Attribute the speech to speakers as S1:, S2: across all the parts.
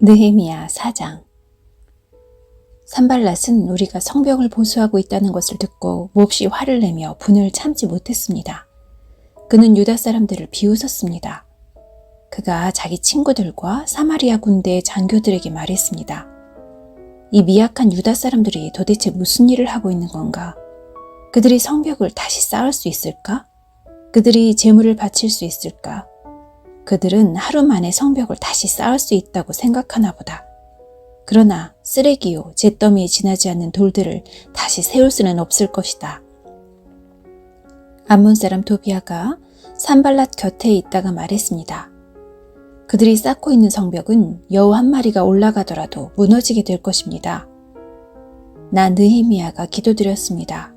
S1: 느헤미야 4장. 산발랏은 우리가 성벽을 보수하고 있다는 것을 듣고 몹시 화를 내며 분을 참지 못했습니다. 그는 유다 사람들을 비웃었습니다. 그가 자기 친구들과 사마리아 군대의 장교들에게 말했습니다. 이 미약한 유다 사람들이 도대체 무슨 일을 하고 있는 건가? 그들이 성벽을 다시 쌓을 수 있을까? 그들이 제물을 바칠 수 있을까? 그들은 하루 만에 성벽을 다시 쌓을 수 있다고 생각하나 보다. 그러나 쓰레기요 잿더미에 지나지 않는 돌들을 다시 세울 수는 없을 것이다. 암몬 사람 도비아가 산발랏 곁에 있다가 말했습니다. 그들이 쌓고 있는 성벽은 여우 한 마리가 올라가더라도 무너지게 될 것입니다. 나 느헤미야가 기도드렸습니다.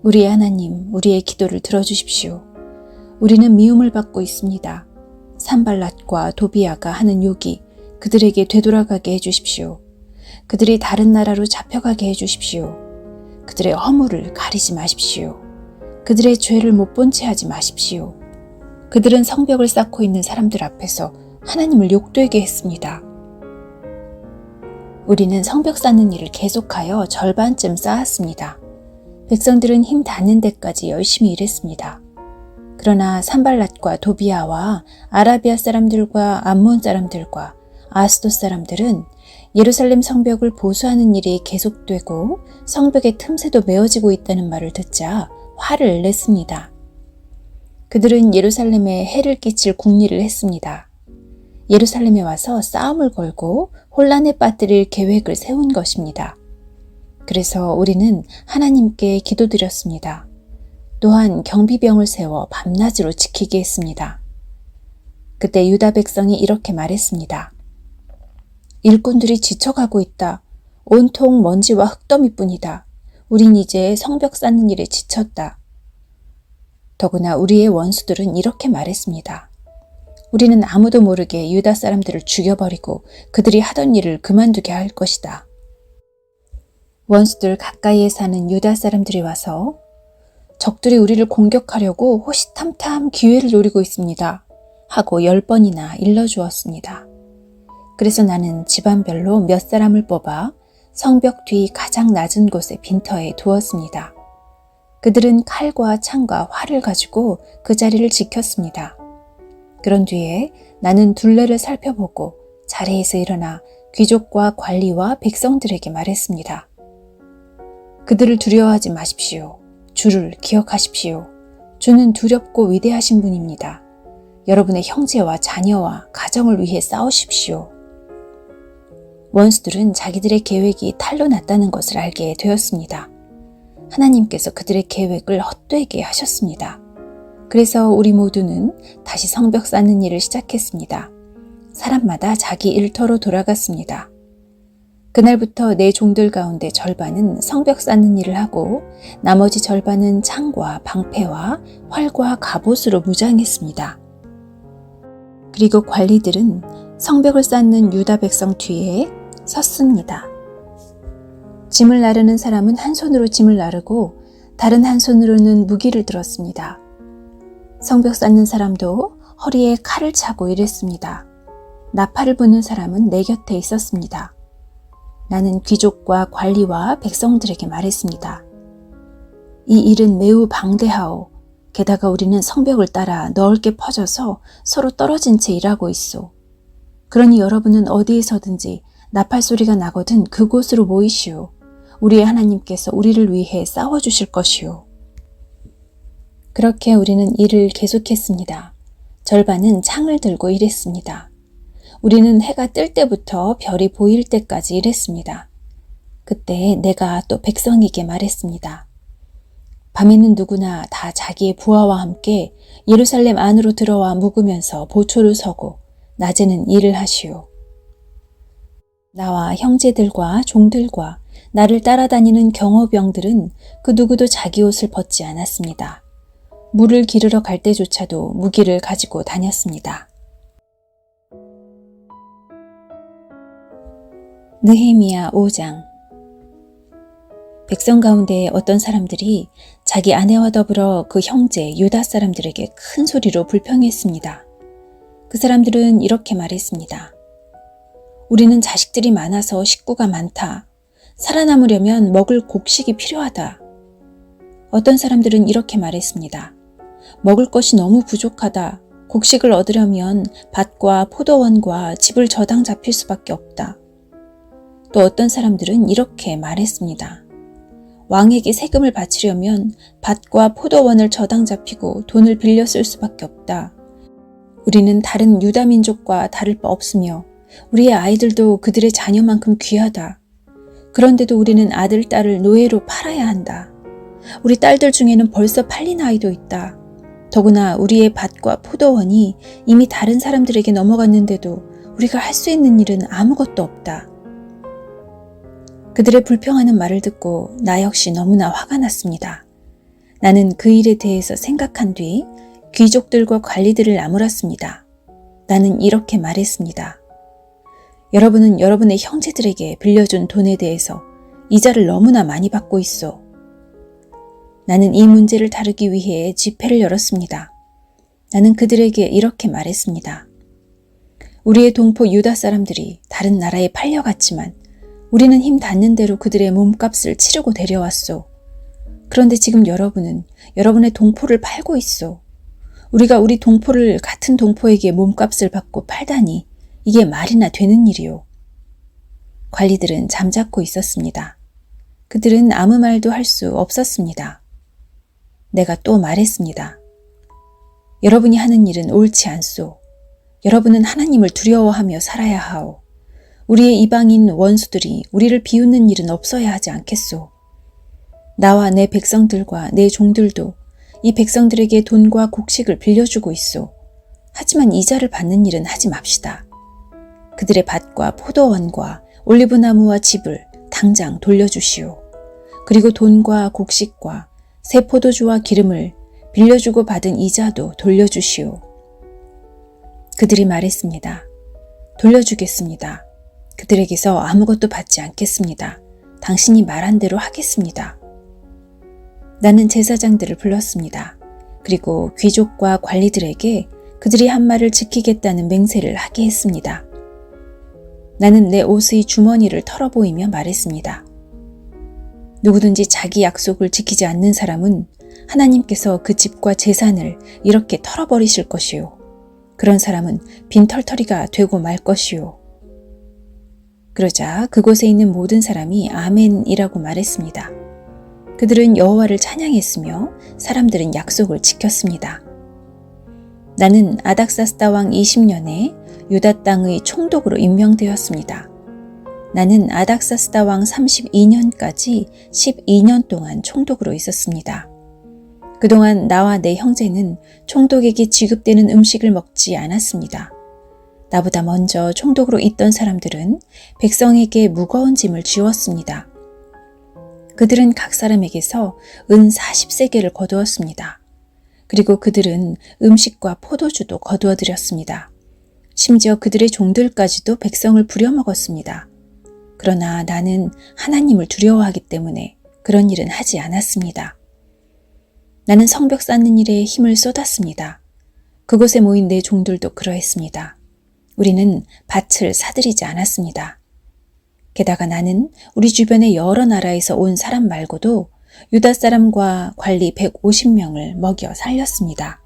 S1: 우리의 하나님, 우리의 기도를 들어주십시오. 우리는 미움을 받고 있습니다. 산발랏과 도비아가 하는 욕이 그들에게 되돌아가게 해주십시오. 그들이 다른 나라로 잡혀가게 해주십시오. 그들의 허물을 가리지 마십시오. 그들의 죄를 못 본 채 하지 마십시오. 그들은 성벽을 쌓고 있는 사람들 앞에서 하나님을 욕되게 했습니다. 우리는 성벽 쌓는 일을 계속하여 절반쯤 쌓았습니다. 백성들은 힘 닿는 데까지 열심히 일했습니다. 그러나 산발랏과 도비아와 아라비아 사람들과 암몬 사람들과 아스돗 사람들은 예루살렘 성벽을 보수하는 일이 계속되고 성벽의 틈새도 메어지고 있다는 말을 듣자 화를 냈습니다. 그들은 예루살렘에 해를 끼칠 궁리를 했습니다. 예루살렘에 와서 싸움을 걸고 혼란에 빠뜨릴 계획을 세운 것입니다. 그래서 우리는 하나님께 기도드렸습니다. 또한 경비병을 세워 밤낮으로 지키게 했습니다. 그때 유다 백성이 이렇게 말했습니다. 일꾼들이 지쳐가고 있다. 온통 먼지와 흙더미뿐이다. 우린 이제 성벽 쌓는 일에 지쳤다. 더구나 우리의 원수들은 이렇게 말했습니다. 우리는 아무도 모르게 유다 사람들을 죽여버리고 그들이 하던 일을 그만두게 할 것이다. 원수들 가까이에 사는 유다 사람들이 와서 적들이 우리를 공격하려고 호시탐탐 기회를 노리고 있습니다. 하고 10번이나 일러주었습니다. 그래서 나는 집안별로 몇 사람을 뽑아 성벽 뒤 가장 낮은 곳의 빈터에 두었습니다. 그들은 칼과 창과 활을 가지고 그 자리를 지켰습니다. 그런 뒤에 나는 둘레를 살펴보고 자리에서 일어나 귀족과 관리와 백성들에게 말했습니다. 그들을 두려워하지 마십시오. 주를 기억하십시오. 주는 두렵고 위대하신 분입니다. 여러분의 형제와 자녀와 가정을 위해 싸우십시오. 원수들은 자기들의 계획이 탈로 났다는 것을 알게 되었습니다. 하나님께서 그들의 계획을 헛되게 하셨습니다. 그래서 우리 모두는 다시 성벽 쌓는 일을 시작했습니다. 사람마다 자기 일터로 돌아갔습니다. 그날부터 내 종들 가운데 절반은 성벽 쌓는 일을 하고 나머지 절반은 창과 방패와 활과 갑옷으로 무장했습니다. 그리고 관리들은 성벽을 쌓는 유다 백성 뒤에 섰습니다. 짐을 나르는 사람은 한 손으로 짐을 나르고 다른 한 손으로는 무기를 들었습니다. 성벽 쌓는 사람도 허리에 칼을 차고 일했습니다. 나팔을 부는 사람은 내 곁에 있었습니다. 나는 귀족과 관리와 백성들에게 말했습니다. 이 일은 매우 방대하오. 게다가 우리는 성벽을 따라 넓게 퍼져서 서로 떨어진 채 일하고 있소. 그러니 여러분은 어디에서든지 나팔 소리가 나거든 그곳으로 모이시오. 우리의 하나님께서 우리를 위해 싸워주실 것이오. 그렇게 우리는 일을 계속했습니다. 절반은 창을 들고 일했습니다. 우리는 해가 뜰 때부터 별이 보일 때까지 일했습니다. 그때 내가 또 백성에게 말했습니다. 밤에는 누구나 다 자기의 부하와 함께 예루살렘 안으로 들어와 묵으면서 보초를 서고 낮에는 일을 하시오. 나와 형제들과 종들과 나를 따라다니는 경호병들은 그 누구도 자기 옷을 벗지 않았습니다. 물을 기르러 갈 때조차도 무기를 가지고 다녔습니다. 느헤미야 5장. 백성 가운데 어떤 사람들이 자기 아내와 더불어 그 형제 유다 사람들에게 큰 소리로 불평했습니다. 그 사람들은 이렇게 말했습니다. 우리는 자식들이 많아서 식구가 많다. 살아남으려면 먹을 곡식이 필요하다. 어떤 사람들은 이렇게 말했습니다. 먹을 것이 너무 부족하다. 곡식을 얻으려면 밭과 포도원과 집을 저당 잡힐 수밖에 없다. 또 어떤 사람들은 이렇게 말했습니다. 왕에게 세금을 바치려면 밭과 포도원을 저당 잡히고 돈을 빌려 쓸 수밖에 없다. 우리는 다른 유다 민족과 다를 바 없으며 우리의 아이들도 그들의 자녀만큼 귀하다. 그런데도 우리는 아들, 딸을 노예로 팔아야 한다. 우리 딸들 중에는 벌써 팔린 아이도 있다. 더구나 우리의 밭과 포도원이 이미 다른 사람들에게 넘어갔는데도 우리가 할 수 있는 일은 아무것도 없다. 그들의 불평하는 말을 듣고 나 역시 너무나 화가 났습니다. 나는 그 일에 대해서 생각한 뒤 귀족들과 관리들을 나무랐습니다. 나는 이렇게 말했습니다. 여러분은 여러분의 형제들에게 빌려준 돈에 대해서 이자를 너무나 많이 받고 있어. 나는 이 문제를 다루기 위해 집회를 열었습니다. 나는 그들에게 이렇게 말했습니다. 우리의 동포 유다 사람들이 다른 나라에 팔려갔지만 우리는 힘 닿는 대로 그들의 몸값을 치르고 데려왔소. 그런데 지금 여러분은 여러분의 동포를 팔고 있어. 우리가 우리 동포를 같은 동포에게 몸값을 받고 팔다니 이게 말이나 되는 일이오. 관리들은 잠자코 있었습니다. 그들은 아무 말도 할 수 없었습니다. 내가 또 말했습니다. 여러분이 하는 일은 옳지 않소. 여러분은 하나님을 두려워하며 살아야 하오. 우리의 이방인 원수들이 우리를 비웃는 일은 없어야 하지 않겠소. 나와 내 백성들과 내 종들도 이 백성들에게 돈과 곡식을 빌려주고 있소. 하지만 이자를 받는 일은 하지 맙시다. 그들의 밭과 포도원과 올리브나무와 집을 당장 돌려주시오. 그리고 돈과 곡식과 새 포도주와 기름을 빌려주고 받은 이자도 돌려주시오. 그들이 말했습니다. 돌려주겠습니다. 그들에게서 아무것도 받지 않겠습니다. 당신이 말한 대로 하겠습니다. 나는 제사장들을 불렀습니다. 그리고 귀족과 관리들에게 그들이 한 말을 지키겠다는 맹세를 하게 했습니다. 나는 내 옷의 주머니를 털어보이며 말했습니다. 누구든지 자기 약속을 지키지 않는 사람은 하나님께서 그 집과 재산을 이렇게 털어버리실 것이요. 그런 사람은 빈털터리가 되고 말 것이요. 그러자 그곳에 있는 모든 사람이 아멘이라고 말했습니다. 그들은 여호와를 찬양했으며 사람들은 약속을 지켰습니다. 나는 아닥사스다 왕 20년에 유다 땅의 총독으로 임명되었습니다. 나는 아닥사스다 왕 32년까지 12년 동안 총독으로 있었습니다. 그동안 나와 내 형제는 총독에게 지급되는 음식을 먹지 않았습니다. 나보다 먼저 총독으로 있던 사람들은 백성에게 무거운 짐을 지웠습니다. 그들은 각 사람에게서 은 40세겔을 거두었습니다. 그리고 그들은 음식과 포도주도 거두어 드렸습니다. 심지어 그들의 종들까지도 백성을 부려먹었습니다. 그러나 나는 하나님을 두려워하기 때문에 그런 일은 하지 않았습니다. 나는 성벽 쌓는 일에 힘을 쏟았습니다. 그곳에 모인 내 종들도 그러했습니다. 우리는 밭을 사들이지 않았습니다. 게다가 나는 우리 주변의 여러 나라에서 온 사람 말고도 유다 사람과 관리 150명을 먹여 살렸습니다.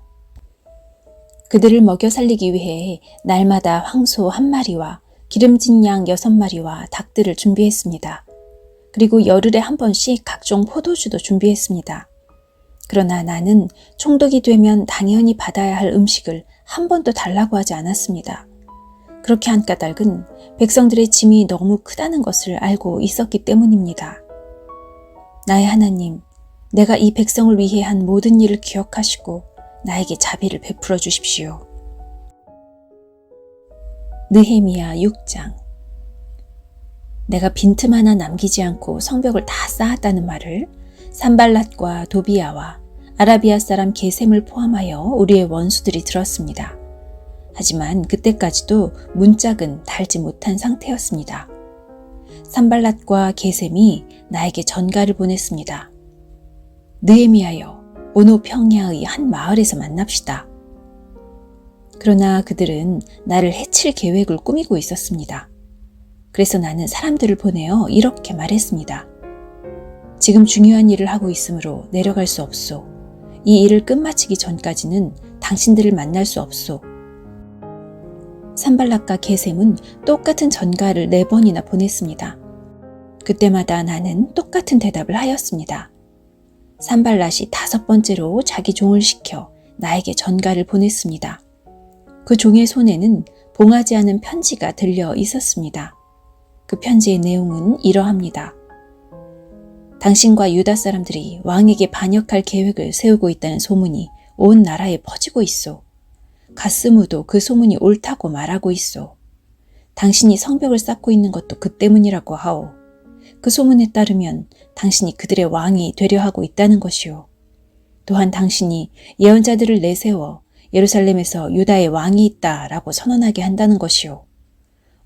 S1: 그들을 먹여 살리기 위해 날마다 황소 1마리와 기름진 양 6마리와 닭들을 준비했습니다. 그리고 열흘에 한 번씩 각종 포도주도 준비했습니다. 그러나 나는 총독이 되면 당연히 받아야 할 음식을 한 번도 달라고 하지 않았습니다. 그렇게 한 까닭은 백성들의 짐이 너무 크다는 것을 알고 있었기 때문입니다. 나의 하나님, 내가 이 백성을 위해 한 모든 일을 기억하시고 나에게 자비를 베풀어 주십시오. 느헤미야 6장. 내가 빈틈 하나 남기지 않고 성벽을 다 쌓았다는 말을 산발랏과 도비야와 아라비아 사람 게셈을 포함하여 우리의 원수들이 들었습니다. 하지만 그때까지도 문짝은 달지 못한 상태였습니다. 산발랏과 게셈이 나에게 전가를 보냈습니다. 느헤미야여, 오노 평야의 한 마을에서 만납시다. 그러나 그들은 나를 해칠 계획을 꾸미고 있었습니다. 그래서 나는 사람들을 보내어 이렇게 말했습니다. 지금 중요한 일을 하고 있으므로 내려갈 수 없소. 이 일을 끝마치기 전까지는 당신들을 만날 수 없소. 산발락과 게셈은 똑같은 전가를 4번이나 보냈습니다. 그때마다 나는 똑같은 대답을 하였습니다. 산발랏이 5번째로 자기 종을 시켜 나에게 전가를 보냈습니다. 그 종의 손에는 봉하지 않은 편지가 들려 있었습니다. 그 편지의 내용은 이러합니다. 당신과 유다 사람들이 왕에게 반역할 계획을 세우고 있다는 소문이 온 나라에 퍼지고 있소. 가스무도 그 소문이 옳다고 말하고 있소. 당신이 성벽을 쌓고 있는 것도 그 때문이라고 하오. 그 소문에 따르면 당신이 그들의 왕이 되려 하고 있다는 것이오. 또한 당신이 예언자들을 내세워 예루살렘에서 유다의 왕이 있다라고 선언하게 한다는 것이오.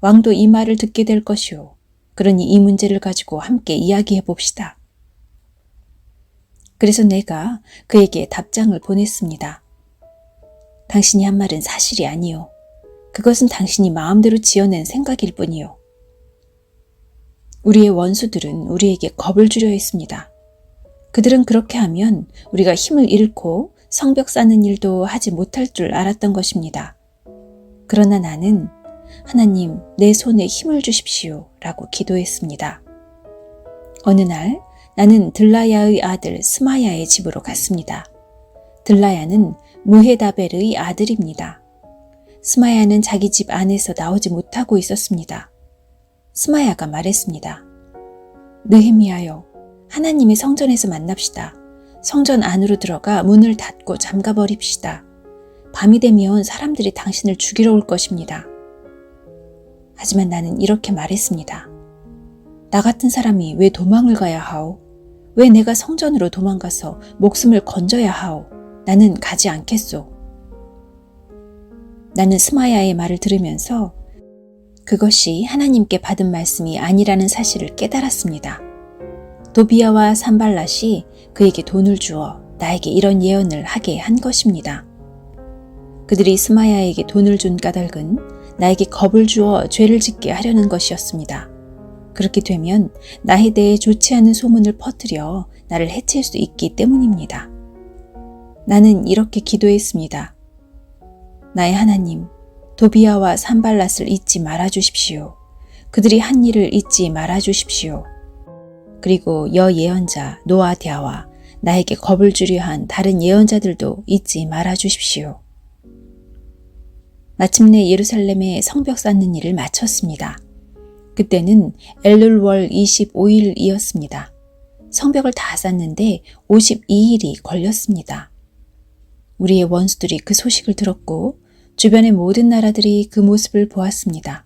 S1: 왕도 이 말을 듣게 될 것이오. 그러니 이 문제를 가지고 함께 이야기해 봅시다. 그래서 내가 그에게 답장을 보냈습니다. 당신이 한 말은 사실이 아니오. 그것은 당신이 마음대로 지어낸 생각일 뿐이오. 우리의 원수들은 우리에게 겁을 주려 했습니다. 그들은 그렇게 하면 우리가 힘을 잃고 성벽 쌓는 일도 하지 못할 줄 알았던 것입니다. 그러나 나는 하나님, 내 손에 힘을 주십시오 라고 기도했습니다. 어느 날 나는 들라야의 아들 스마야의 집으로 갔습니다. 들라야는 무헤다벨의 아들입니다. 스마야는 자기 집 안에서 나오지 못하고 있었습니다. 스마야가 말했습니다. 느헤미야여, 하나님의 성전에서 만납시다. 성전 안으로 들어가 문을 닫고 잠가버립시다. 밤이 되면 사람들이 당신을 죽이러 올 것입니다. 하지만 나는 이렇게 말했습니다. 나 같은 사람이 왜 도망을 가야 하오? 왜 내가 성전으로 도망가서 목숨을 건져야 하오? 나는 가지 않겠소. 나는 스마야의 말을 들으면서 그것이 하나님께 받은 말씀이 아니라는 사실을 깨달았습니다. 도비야와 산발랏이 그에게 돈을 주어 나에게 이런 예언을 하게 한 것입니다. 그들이 스마야에게 돈을 준 까닭은 나에게 겁을 주어 죄를 짓게 하려는 것이었습니다. 그렇게 되면 나에 대해 좋지 않은 소문을 퍼뜨려 나를 해칠 수 있기 때문입니다. 나는 이렇게 기도했습니다. 나의 하나님, 도비야와 산발랏을 잊지 말아 주십시오. 그들이 한 일을 잊지 말아 주십시오. 그리고 여예언자 노아디아와 나에게 겁을 주려 한 다른 예언자들도 잊지 말아 주십시오. 마침내 예루살렘에 성벽 쌓는 일을 마쳤습니다. 그때는 엘룰월 25일이었습니다. 성벽을 다 쌓는데 52일이 걸렸습니다. 우리의 원수들이 그 소식을 들었고 주변의 모든 나라들이 그 모습을 보았습니다.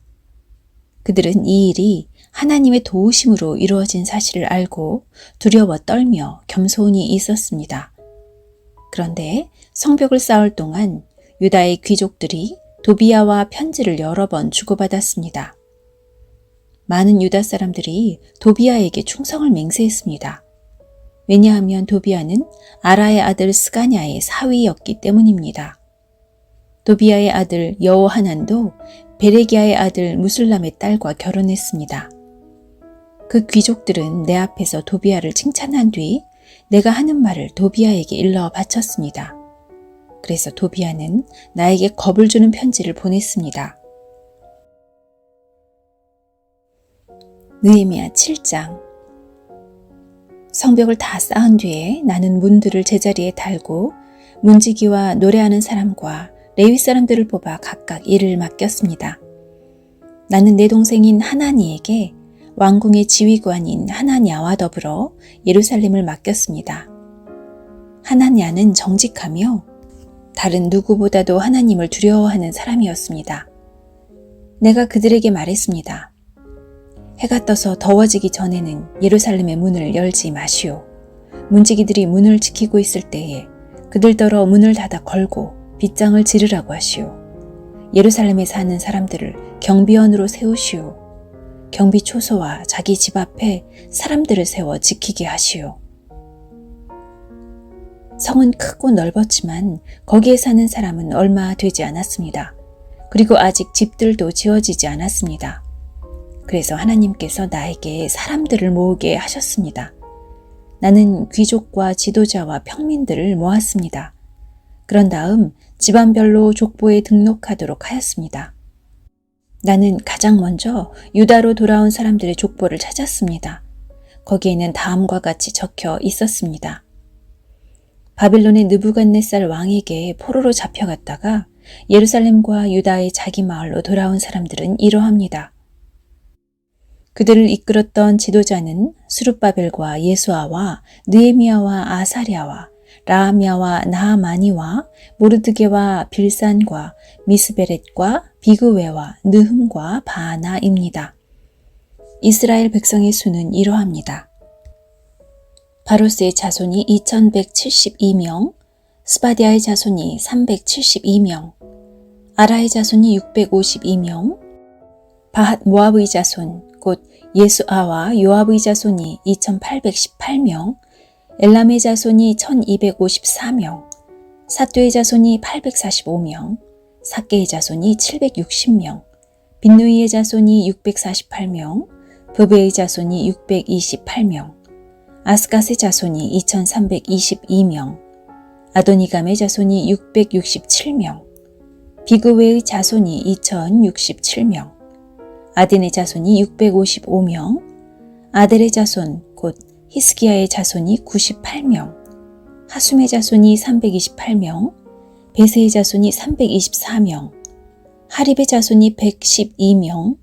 S1: 그들은 이 일이 하나님의 도우심으로 이루어진 사실을 알고 두려워 떨며 겸손히 있었습니다. 그런데 성벽을 쌓을 동안 유다의 귀족들이 도비야와 편지를 여러 번 주고받았습니다. 많은 유다 사람들이 도비야에게 충성을 맹세했습니다. 왜냐하면 도비야는 아라의 아들 스가냐의 사위였기 때문입니다. 도비야의 아들 여호하난도 베레기야의 아들 무술람의 딸과 결혼했습니다. 그 귀족들은 내 앞에서 도비야를 칭찬한 뒤 내가 하는 말을 도비야에게 일러 바쳤습니다. 그래서 도비야는 나에게 겁을 주는 편지를 보냈습니다. 느헤미야 7장. 성벽을 다 쌓은 뒤에 나는 문들을 제자리에 달고 문지기와 노래하는 사람과 레위 사람들을 뽑아 각각 일을 맡겼습니다. 나는 내 동생인 하나니에게 왕궁의 지휘관인 하나냐와 더불어 예루살렘을 맡겼습니다. 하나냐는 정직하며 다른 누구보다도 하나님을 두려워하는 사람이었습니다. 내가 그들에게 말했습니다. 해가 떠서 더워지기 전에는 예루살렘의 문을 열지 마시오. 문지기들이 문을 지키고 있을 때에 그들더러 문을 닫아 걸고 빗장을 지르라고 하시오. 예루살렘에 사는 사람들을 경비원으로 세우시오. 경비 초소와 자기 집 앞에 사람들을 세워 지키게 하시오. 성은 크고 넓었지만 거기에 사는 사람은 얼마 되지 않았습니다. 그리고 아직 집들도 지어지지 않았습니다. 그래서 하나님께서 나에게 사람들을 모으게 하셨습니다. 나는 귀족과 지도자와 평민들을 모았습니다. 그런 다음 집안별로 족보에 등록하도록 하였습니다. 나는 가장 먼저 유다로 돌아온 사람들의 족보를 찾았습니다. 거기에는 다음과 같이 적혀 있었습니다. 바빌론의 느부갓네살 왕에게 포로로 잡혀갔다가 예루살렘과 유다의 자기 마을로 돌아온 사람들은 이러합니다. 그들을 이끌었던 지도자는 스룹바벨과 예수아와 느헤미야와 아사랴와 라하미야와 나하마니와 모르드게와 빌산과 미스베렛과 비그웨와 느흠과 바나입니다. 이스라엘 백성의 수는 이러합니다. 바로스의 자손이 2172명, 스바디아의 자손이 372명, 아라의 자손이 652명, 바핫 모압의 자손 곧 예수아와 요압의 자손이 2818명, 엘람의 자손이 1254명, 사뚜의 자손이 845명, 삭개의 자손이 760명, 빈누이의 자손이 648명, 브베의 자손이 628명, 아스갓의 자손이 2322명, 아도니감의 자손이 667명, 비그웨의 자손이 2067명, 아딘의 자손이 655명, 아델의 자손 곧 히스기야의 자손이 98명, 하숨의 자손이 328명, 베세의 자손이 324명, 하립의 자손이 112명,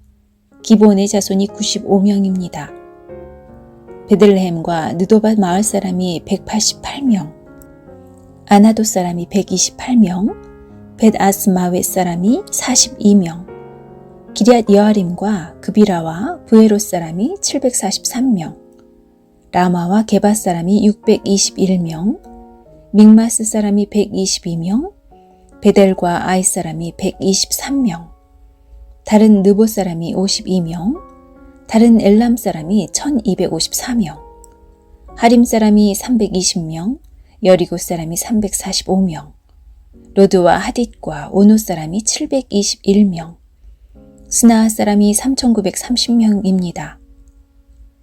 S1: 기본의 자손이 95명입니다. 베들레헴과 느도밭 마을 사람이 188명, 아나도 사람이 128명, 벳아스마웻 사람이 42명, 기럇 여아림과 그비라와 부에롯 사람이 743명, 라마와 게바 사람이 621명, 믹마스 사람이 122명, 베델과 아이 사람이 123명, 다른 느보 사람이 52명, 다른 엘람 사람이 1254명, 하림 사람이 320명, 여리고 사람이 345명, 로드와 하딧과 오노 사람이 721명, 스나아 사람이 3930명입니다.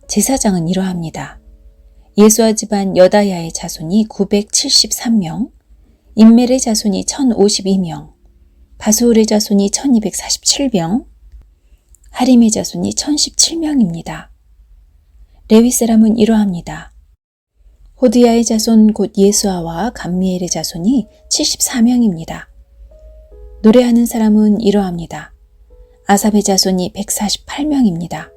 S1: 제사장은 이러합니다. 예수아 집안 여다야의 자손이 973명, 임멜의 자손이 1052명, 바수울의 자손이 1247명, 하림의 자손이 1017명입니다. 레위 사람은 이러합니다. 호드야의 자손 곧 예수아와 감미엘의 자손이 74명입니다. 노래하는 사람은 이러합니다. 아삽의 자손이 148명입니다.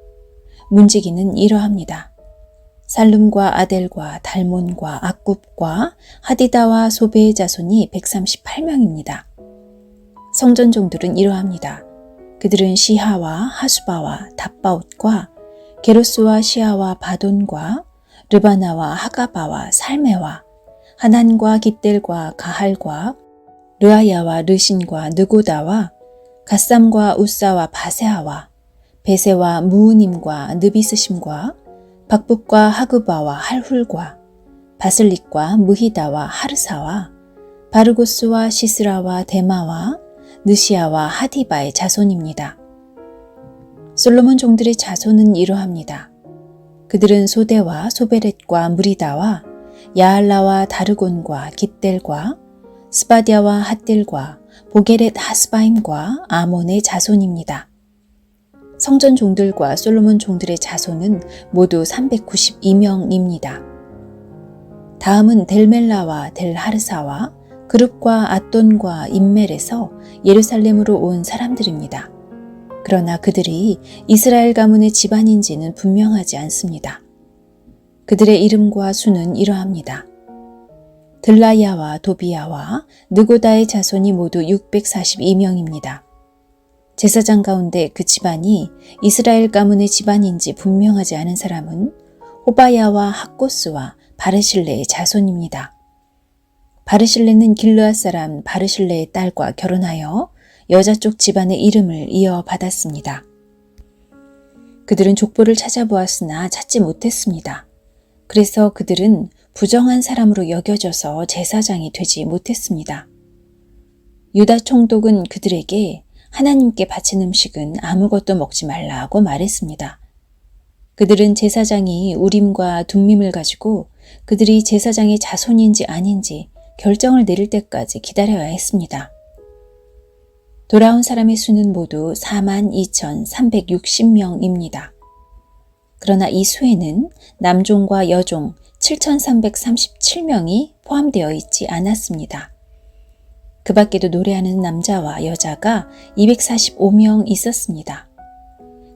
S1: 문지기는 이러합니다. 살룸과 아델과 달몬과 악굽과 하디다와 소베의 자손이 138명입니다. 성전종들은 이러합니다. 그들은 시하와 하수바와 답바옷과 게로스와 시하와 바돈과 르바나와 하가바와 살메와 하난과 깃델과 가할과 르아야와 르신과 느고다와 갓삼과 우사와 바세하와 베세와 무우님과 느비스심과 박북과 하그바와 할훌과 바슬릭과 무히다와 하르사와 바르고스와 시스라와 데마와 느시아와 하디바의 자손입니다. 솔로몬 종들의 자손은 이러합니다. 그들은 소데와 소베렛과 무리다와 야알라와 다르곤과 깃델과 스바디아와 핫딜과 보게렛 하스바임과 아몬의 자손입니다. 성전 종들과 솔로몬 종들의 자손은 모두 392명입니다. 다음은 델멜라와 델하르사와 그룹과 앗돈과 임멜에서 예루살렘으로 온 사람들입니다. 그러나 그들이 이스라엘 가문의 집안인지는 분명하지 않습니다. 그들의 이름과 수는 이러합니다. 들라야와 도비야와 느고다의 자손이 모두 642명입니다. 제사장 가운데 그 집안이 이스라엘 가문의 집안인지 분명하지 않은 사람은 호바야와 학고스와 바르실레의 자손입니다. 바르실레는 길르앗 사람 바르실레의 딸과 결혼하여 여자 쪽 집안의 이름을 이어받았습니다. 그들은 족보를 찾아보았으나 찾지 못했습니다. 그래서 그들은 부정한 사람으로 여겨져서 제사장이 되지 못했습니다. 유다 총독은 그들에게 하나님께 바친 음식은 아무것도 먹지 말라고 말했습니다. 그들은 제사장이 우림과 둠밈을 가지고 그들이 제사장의 자손인지 아닌지 결정을 내릴 때까지 기다려야 했습니다. 돌아온 사람의 수는 모두 42,360명입니다. 그러나 이 수에는 남종과 여종 7,337명이 포함되어 있지 않았습니다. 그 밖에도 노래하는 남자와 여자가 245명 있었습니다.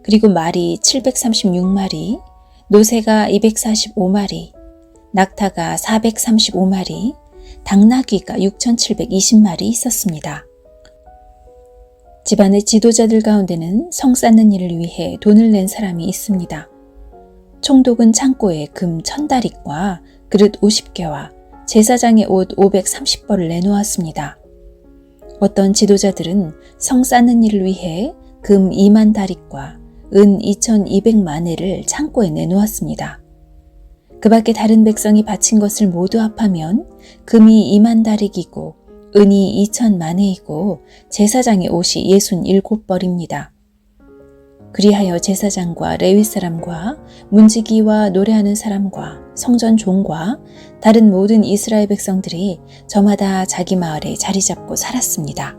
S1: 그리고 말이 736마리, 노새가 245마리, 낙타가 435마리, 당나귀가 6,720마리 있었습니다. 집안의 지도자들 가운데는 성 쌓는 일을 위해 돈을 낸 사람이 있습니다. 총독은 창고에 금 1,000다릭과 그릇 50개와 제사장의 옷 530벌을 내놓았습니다. 어떤 지도자들은 성 쌓는 일을 위해 금 2만 다릭과 은 2,200만회를 창고에 내놓았습니다. 그 밖에 다른 백성이 바친 것을 모두 합하면 금이 2만 다릭이고 은이 2,000만회이고 제사장의 옷이 67벌입니다. 그리하여 제사장과 레위 사람과 문지기와 노래하는 사람과 성전 종과 다른 모든 이스라엘 백성들이 저마다 자기 마을에 자리 잡고 살았습니다.